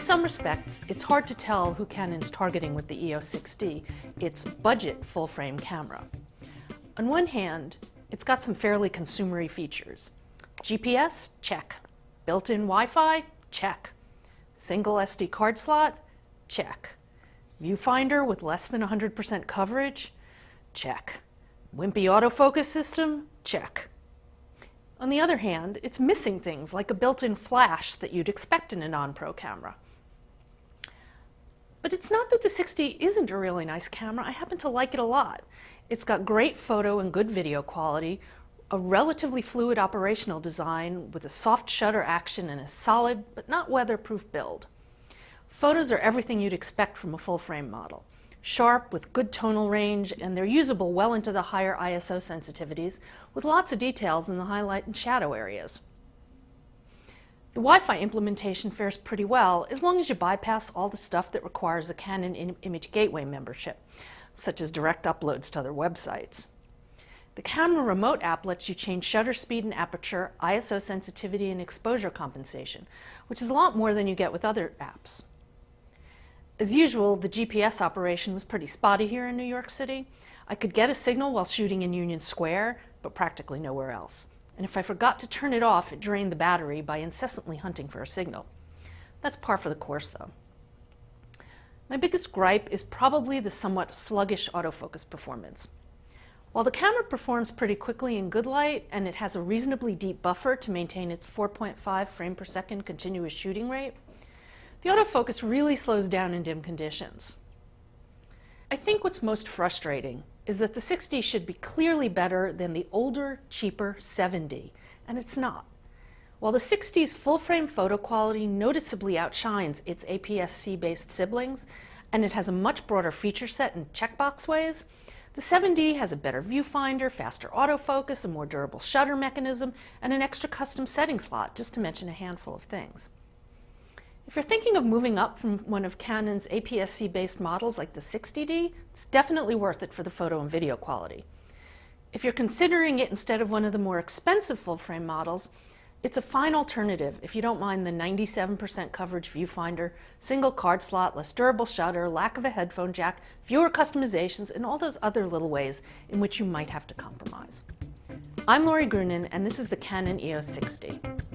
some respects, it's hard to tell who Canon's targeting with the EOS 6D, its budget full-frame camera. On one hand, it's got some fairly consumery features. GPS? Check. Built-in Wi-Fi? Check. Single SD card slot? Check. Viewfinder with less than 100% coverage? Check. Wimpy autofocus system? Check. On the other hand, it's missing things like a built-in flash that you'd expect in a non-pro camera. But it's not that the 6D isn't a really nice camera. I happen to like it a lot. It's got great photo and good video quality, a relatively fluid operational design with a soft shutter action and a solid but not weatherproof build. Photos are everything you'd expect from a full-frame model. Sharp, with good tonal range, and they're usable well into the higher ISO sensitivities, with lots of details in the highlight and shadow areas. The Wi-Fi implementation fares pretty well, as long as you bypass all the stuff that requires a Canon Image Gateway membership, such as direct uploads to other websites. The camera remote app lets you change shutter speed and aperture, ISO sensitivity, and exposure compensation, which is a lot more than you get with other apps. As usual, the GPS operation was pretty spotty here in New York City. I could get a signal while shooting in Union Square, but practically nowhere else. And if I forgot to turn it off, it drained the battery by incessantly hunting for a signal. That's par for the course, though. My biggest gripe is probably the somewhat sluggish autofocus performance. While the camera performs pretty quickly in good light, and it has a reasonably deep buffer to maintain its 4.5 frame per second continuous shooting rate, the autofocus really slows down in dim conditions. I think what's most frustrating is that the 6D should be clearly better than the older, cheaper 7D, and it's not. While the 6D's full-frame photo quality noticeably outshines its APS-C-based siblings, and it has a much broader feature set in checkbox ways, the 7D has a better viewfinder, faster autofocus, a more durable shutter mechanism, and an extra custom setting slot, just to mention a handful of things. If you're thinking of moving up from one of Canon's APS-C-based models like the 60D, it's definitely worth it for the photo and video quality. If you're considering it instead of one of the more expensive full-frame models, it's a fine alternative if you don't mind the 97% coverage viewfinder, single card slot, less durable shutter, lack of a headphone jack, fewer customizations, and all those other little ways in which you might have to compromise. I'm Lori Grunin, and this is the Canon EOS 6D.